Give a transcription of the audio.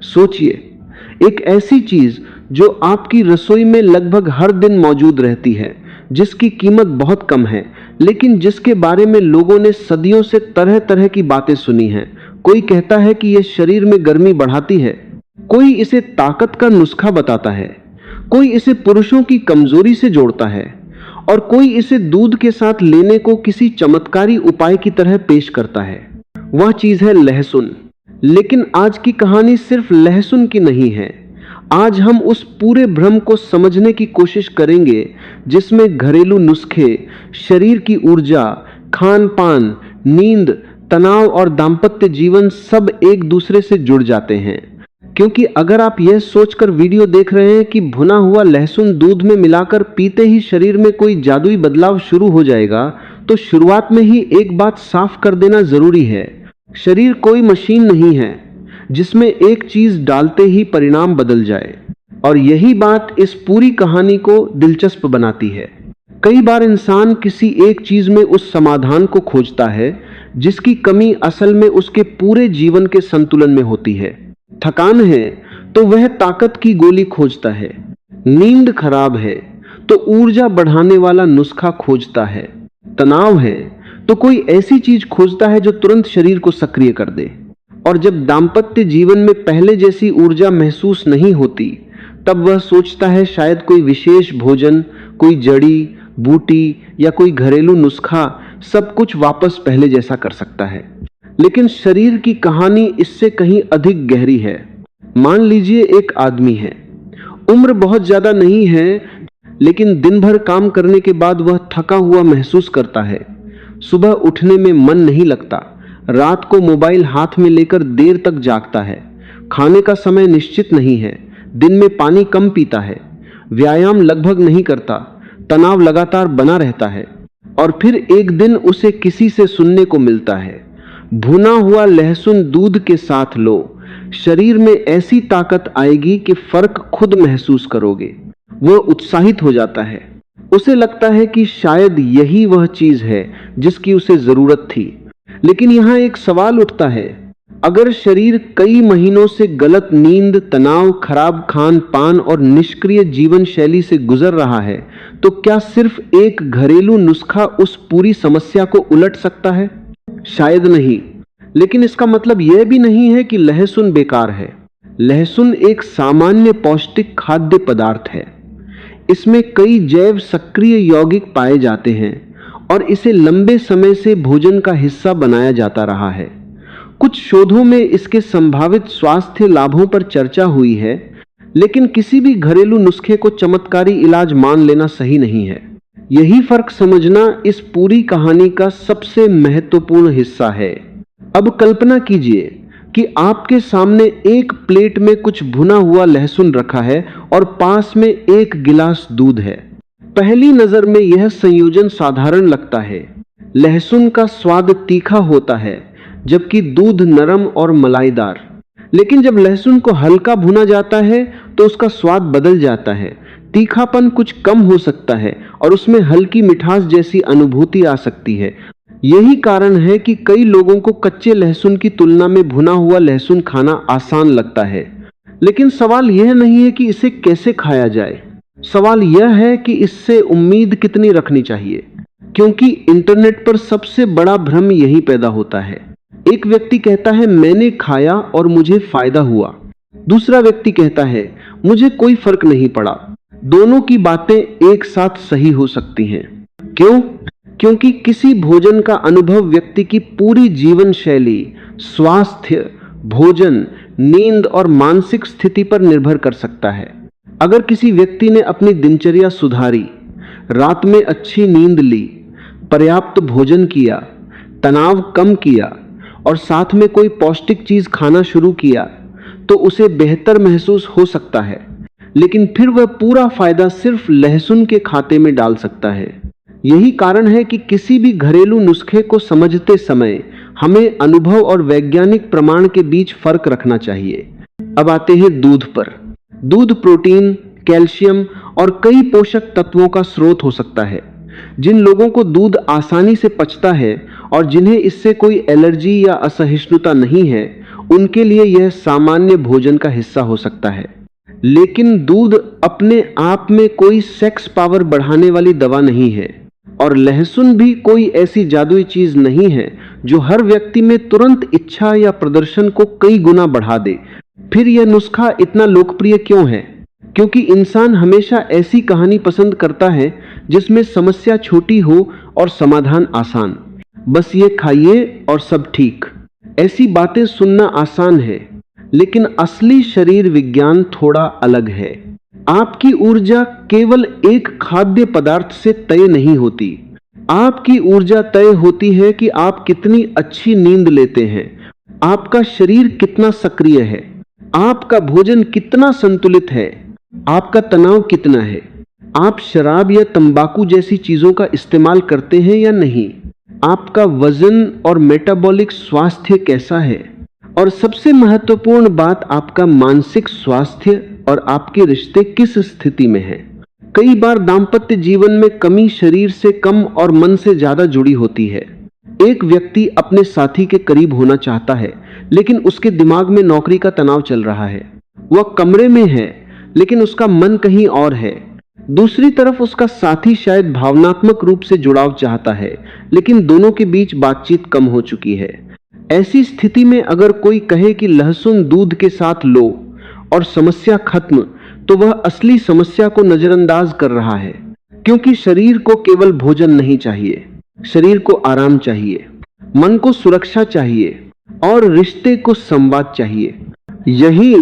सोचिए, एक ऐसी चीज जो आपकी रसोई में लगभग हर दिन मौजूद रहती है, जिसकी कीमत बहुत कम है, लेकिन जिसके बारे में लोगों ने सदियों से तरह तरह की बातें सुनी हैं। कोई कहता है कि यह शरीर में गर्मी बढ़ाती है, कोई इसे ताकत का नुस्खा बताता है, कोई इसे पुरुषों की कमजोरी से जोड़ता है, और कोई इसे दूध के साथ लेने को किसी चमत्कारी उपाय की तरह पेश करता है। वह चीज है लहसुन। लेकिन आज की कहानी सिर्फ लहसुन की नहीं है। आज हम उस पूरे भ्रम को समझने की कोशिश करेंगे जिसमें घरेलू नुस्खे, शरीर की ऊर्जा, खान पान, नींद, तनाव और दाम्पत्य जीवन सब एक दूसरे से जुड़ जाते हैं। क्योंकि अगर आप यह सोचकर वीडियो देख रहे हैं कि भुना हुआ लहसुन दूध में मिलाकर पीते ही शरीर में कोई जादुई बदलाव शुरू हो जाएगा, तो शुरुआत में ही एक बात साफ कर देना जरूरी है। शरीर कोई मशीन नहीं है जिसमें एक चीज डालते ही परिणाम बदल जाए। और यही बात इस पूरी कहानी को दिलचस्प बनाती है। कई बार इंसान किसी एक चीज में उस समाधान को खोजता है जिसकी कमी असल में उसके पूरे जीवन के संतुलन में होती है। थकान है तो वह ताकत की गोली खोजता है, नींद खराब है तो ऊर्जा बढ़ाने वाला नुस्खा खोजता है, तनाव है तो कोई ऐसी चीज खोजता है जो तुरंत शरीर को सक्रिय कर दे। और जब दाम्पत्य जीवन में पहले जैसी ऊर्जा महसूस नहीं होती, तब वह सोचता है शायद कोई विशेष भोजन, कोई जड़ी बूटी या कोई घरेलू नुस्खा सब कुछ वापस पहले जैसा कर सकता है। लेकिन शरीर की कहानी इससे कहीं अधिक गहरी है। मान लीजिए एक आदमी है, उम्र बहुत ज्यादा नहीं है, लेकिन दिन भर काम करने के बाद वह थका हुआ महसूस करता है। सुबह उठने में मन नहीं लगता, रात को मोबाइल हाथ में लेकर देर तक जागता है, खाने का समय निश्चित नहीं है, दिन में पानी कम पीता है, व्यायाम लगभग नहीं करता, तनाव लगातार बना रहता है। और फिर एक दिन उसे किसी से सुनने को मिलता है, भुना हुआ लहसुन दूध के साथ लो, शरीर में ऐसी ताकत आएगी कि फर्क खुद महसूस करोगे। वह उत्साहित हो जाता है। उसे लगता है कि शायद यही वह चीज है जिसकी उसे जरूरत थी। लेकिन यहाँ एक सवाल उठता है, अगर शरीर कई महीनों से गलत नींद, तनाव, खराब खान पान और निष्क्रिय जीवन शैली से गुजर रहा है, तो क्या सिर्फ एक घरेलू नुस्खा उस पूरी समस्या को उलट सकता है? शायद नहीं। लेकिन इसका मतलब यह भी नहीं है कि लहसुन बेकार है। लहसुन एक सामान्य पौष्टिक खाद्य पदार्थ है। इसमें कई जैव सक्रिय यौगिक पाए जाते हैं और इसे लंबे समय से भोजन का हिस्सा बनाया जाता रहा है। कुछ शोधों में इसके संभावित स्वास्थ्य लाभों पर चर्चा हुई है, लेकिन किसी भी घरेलू नुस्खे को चमत्कारी इलाज मान लेना सही नहीं है। यही फर्क समझना इस पूरी कहानी का सबसे महत्वपूर्ण हिस्सा है। अब कल्पना कीजिए कि आपके सामने एक प्लेट में कुछ भुना हुआ लहसुन रखा है और पास में एक गिलास दूध है। पहली नजर में यह संयोजन साधारण लगता है। लहसुन का स्वाद तीखा होता है, जबकि दूध नरम और मलाईदार। लेकिन जब लहसुन को हल्का भुना जाता है तो उसका स्वाद बदल जाता है। तीखापन कुछ कम हो सकता है और उसमें हल्की मिठास जैसी अनुभूति आ सकती है। यही कारण है कि कई लोगों को कच्चे लहसुन की तुलना में भुना हुआ लहसुन खाना आसान लगता है। लेकिन सवाल यह नहीं है कि इसे कैसे खाया जाए, सवाल यह है कि इससे उम्मीद कितनी रखनी चाहिए। क्योंकि इंटरनेट पर सबसे बड़ा भ्रम यही पैदा होता है। एक व्यक्ति कहता है मैंने खाया और मुझे फायदा हुआ, दूसरा व्यक्ति कहता है मुझे कोई फर्क नहीं पड़ा। दोनों की बातें एक साथ सही हो सकती हैं। क्यों? क्योंकि किसी भोजन का अनुभव व्यक्ति की पूरी जीवन शैली, स्वास्थ्य, भोजन, नींद और मानसिक स्थिति पर निर्भर कर सकता है। अगर किसी व्यक्ति ने अपनी दिनचर्या सुधारी, रात में अच्छी नींद ली, पर्याप्त भोजन किया, तनाव कम किया और साथ में कोई पौष्टिक चीज खाना शुरू किया, तो उसे बेहतर महसूस हो सकता है। लेकिन फिर वह पूरा फायदा सिर्फ लहसुन के खाते में डाल सकता है। यही कारण है कि किसी भी घरेलू नुस्खे को समझते समय हमें अनुभव और वैज्ञानिक प्रमाण के बीच फर्क रखना चाहिए। अब आते हैं दूध पर। दूध प्रोटीन, कैल्शियम और कई पोषक तत्वों का स्रोत हो सकता है। जिन लोगों को दूध आसानी से पचता है और जिन्हें इससे कोई एलर्जी या असहिष्णुता नहीं है, उनके लिए यह सामान्य भोजन का हिस्सा हो सकता है। लेकिन दूध अपने आप में कोई सेक्स पावर बढ़ाने वाली दवा नहीं है, और लहसुन भी कोई ऐसी जादुई चीज नहीं है जो हर व्यक्ति में तुरंत इच्छा या प्रदर्शन को कई गुना बढ़ा दे। फिर यह नुस्खा इतना लोकप्रिय क्यों है? क्योंकि इंसान हमेशा ऐसी कहानी पसंद करता है जिसमें समस्या छोटी हो और समाधान आसान। बस ये खाइए और सब ठीक। ऐसी बातें सुनना आसान है, लेकिन असली शरीर विज्ञान थोड़ा अलग है। आपकी ऊर्जा केवल एक खाद्य पदार्थ से तय नहीं होती। आपकी ऊर्जा तय होती है कि आप कितनी अच्छी नींद लेते हैं, आपका शरीर कितना सक्रिय है, आपका भोजन कितना संतुलित है, आपका तनाव कितना है, आप शराब या तंबाकू जैसी चीजों का इस्तेमाल करते हैं या नहीं, आपका वजन और मेटाबॉलिक स्वास्थ्य कैसा है, और सबसे महत्वपूर्ण बात, आपका मानसिक स्वास्थ्य और आपके रिश्ते किस स्थिति में हैं। कई बार दाम्पत्य जीवन में कमी शरीर से कम और मन से ज्यादा जुड़ी होती है। एक व्यक्ति अपने साथी के करीब होना चाहता है, लेकिन उसके दिमाग में नौकरी का तनाव चल रहा है। वह कमरे में है, लेकिन उसका मन कहीं और है। दूसरी तरफ उसका साथी शायद भावनात्मक रूप से जुड़ाव चाहता है, लेकिन दोनों के बीच बातचीत कम हो चुकी है। ऐसी स्थिति में अगर कोई कहे कि लहसुन दूध के साथ लो और समस्या खत्म, तो वह असली समस्या को नजरअंदाज कर रहा है। क्योंकि शरीर को केवल भोजन नहीं चाहिए, शरीर को आराम चाहिए, मन को सुरक्षा चाहिए और रिश्ते को संवाद चाहिए। यही